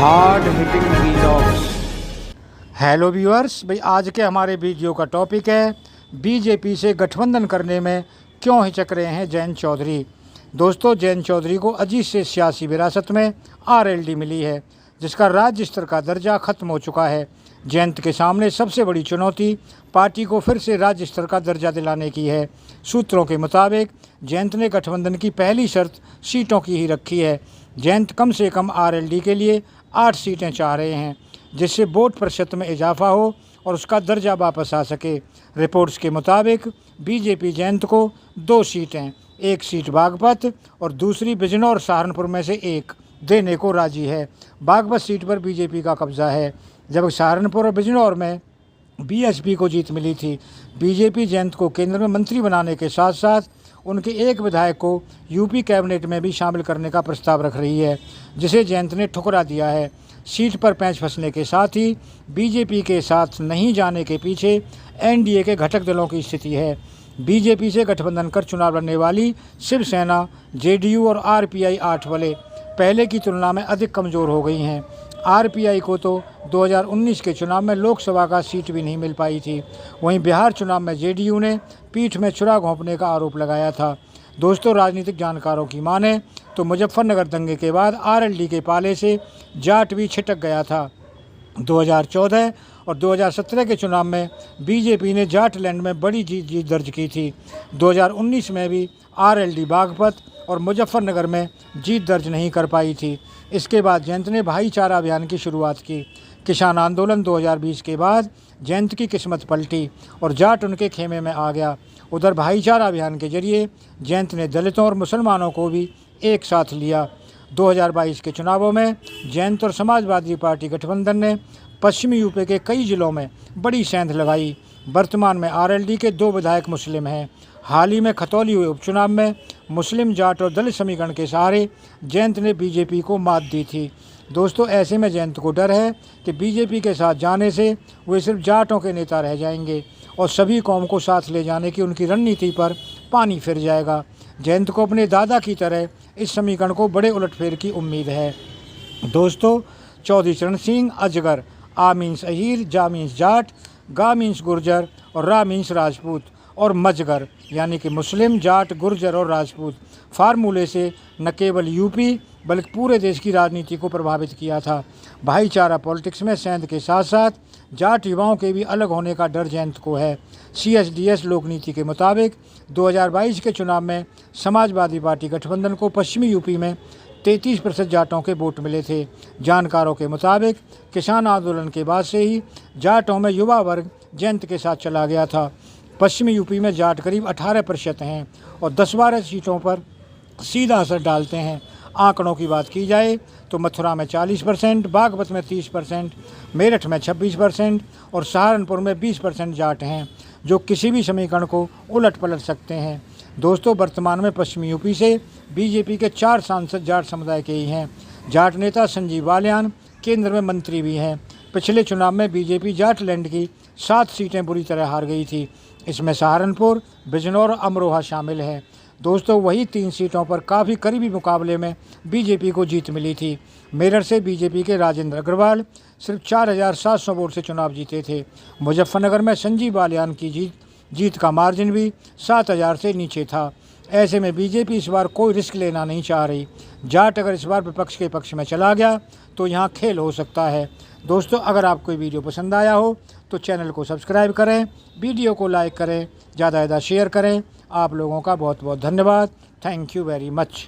Hard hitting vlogs. Hello viewers, भाई आज के हमारे वीडियो का टॉपिक है बीजेपी से गठबंधन करने में क्यों हिचक रहे हैं जयंत चौधरी। दोस्तों, जयंत चौधरी को अजीत से सियासी विरासत में आरएलडी मिली है, जिसका राज्य स्तर का दर्जा खत्म हो चुका है। जयंत के सामने सबसे बड़ी चुनौती पार्टी को फिर से राज्य स्तर का दर्जा दिलाने की है। सूत्रों के मुताबिक जयंत ने गठबंधन की पहली शर्त सीटों की ही रखी है। जयंत कम से कम आरएलडी के लिए 8 सीटें चाह रहे हैं, जिससे वोट प्रतिशत में इजाफा हो और उसका दर्जा वापस आ सके। रिपोर्ट्स के मुताबिक बीजेपी जयंत को 2 सीटें, एक सीट बागपत और दूसरी बिजनौर सहारनपुर में से एक देने को राजी है। बागपत सीट पर बीजेपी का कब्जा है, जब सहारनपुर और बिजनौर में बीएसपी को जीत मिली थी। बीजेपी जयंत को केंद्र में मंत्री बनाने के साथ साथ उनके एक विधायक को यूपी कैबिनेट में भी शामिल करने का प्रस्ताव रख रही है, जिसे जयंत ने ठुकरा दिया है। सीट पर पैंच फंसने के साथ ही बीजेपी के साथ नहीं जाने के पीछे एनडीए के घटक दलों की स्थिति है। बीजेपी से गठबंधन कर चुनाव लड़ने वाली शिवसेना, जेडीयू और आरपीआई 8 वाले पहले की तुलना में अधिक कमज़ोर हो गई हैं। आरपीआई को तो 2019 के चुनाव में लोकसभा का सीट भी नहीं मिल पाई थी। वहीं बिहार चुनाव में जेडीयू ने पीठ में छुरा घोंपने का आरोप लगाया था। दोस्तों, राजनीतिक जानकारों की माने तो मुजफ्फरनगर दंगे के बाद आरएलडी के पाले से जाट भी छिटक गया था। 2014 और 2017 के चुनाव में बीजेपी ने जाटलैंड में बड़ी जीत दर्ज की थी। 2019 में भी आरएलडी बागपत और मुजफ्फरनगर में जीत दर्ज नहीं कर पाई थी। इसके बाद जयंत ने भाईचारा अभियान की शुरुआत की। किसान आंदोलन 2020 के बाद जयंत की किस्मत पलटी और जाट उनके खेमे में आ गया। उधर भाईचारा अभियान के जरिए जयंत ने दलितों और मुसलमानों को भी एक साथ लिया। 2022 के चुनावों में जयंत और समाजवादी पार्टी गठबंधन ने पश्चिमी यूपी के कई जिलों में बड़ी सेंध लगाई। वर्तमान में आरएलडी के 2 विधायक मुस्लिम हैं। हाल ही में खतौली हुए उपचुनाव में मुस्लिम, जाट और दलित समीकरण के सहारे जयंत ने बीजेपी को मात दी थी। दोस्तों, ऐसे में जयंत को डर है कि बीजेपी के साथ जाने से वे सिर्फ जाटों के नेता रह जाएंगे और सभी कौम को साथ ले जाने की उनकी रणनीति पर पानी फिर जाएगा। जयंत को अपने दादा की तरह इस समीकरण को बड़े उलटफेर की उम्मीद है। दोस्तों, चौधरी चरण सिंह अजगर, आ मीन्स अहीर, जा मीन्स जाट, गा मीन्स गुर्जर और रा मीन्स राजपूत और मजगर यानी कि मुस्लिम, जाट, गुर्जर और राजपूत फार्मूले से न केवल यूपी बल्कि पूरे देश की राजनीति को प्रभावित किया था। भाईचारा पॉलिटिक्स में सेंध के साथ साथ जाट युवाओं के भी अलग होने का डर जयंत को है। सीएसडीएस लोकनीति के मुताबिक 2022 के चुनाव में समाजवादी पार्टी गठबंधन को पश्चिमी यूपी में 33% जाटों के वोट मिले थे। जानकारों के मुताबिक किसान आंदोलन के बाद से ही जाटों में युवा वर्ग जयंत के साथ चला गया था। पश्चिमी यूपी में जाट करीब 18% हैं और 10-12 सीटों पर सीधा असर डालते हैं। आंकड़ों की बात की जाए तो मथुरा में 40%, बागपत में 30%, मेरठ में 26% और सहारनपुर में 20% जाट हैं, जो किसी भी समीकरण को उलट पलट सकते हैं। दोस्तों, वर्तमान में पश्चिमी यूपी से बीजेपी के 4 सांसद जाट समुदाय के ही हैं। जाट नेता संजीव बालियान केंद्र में मंत्री भी हैं। पिछले चुनाव में बीजेपी जाटलैंड की 7 सीटें बुरी तरह हार गई थी। इसमें सहारनपुर, बिजनौर और अमरोहा शामिल है। दोस्तों, वही 3 सीटों पर काफ़ी करीबी मुकाबले में बीजेपी को जीत मिली थी। मेरठ से बीजेपी के राजेंद्र अग्रवाल सिर्फ 4700 वोट से चुनाव जीते थे। मुजफ्फरनगर में संजीव बालियान की जीत का मार्जिन भी 7000 से नीचे था। ऐसे में बीजेपी इस बार कोई रिस्क लेना नहीं चाह रही। जाट अगर इस बार विपक्ष के पक्ष में चला गया तो यहाँ खेल हो सकता है। दोस्तों, अगर आपको वीडियो पसंद आया हो तो चैनल को सब्सक्राइब करें, वीडियो को लाइक करें, ज़्यादा से ज़्यादा शेयर करें। आप लोगों का बहुत बहुत धन्यवाद। Thank you very much.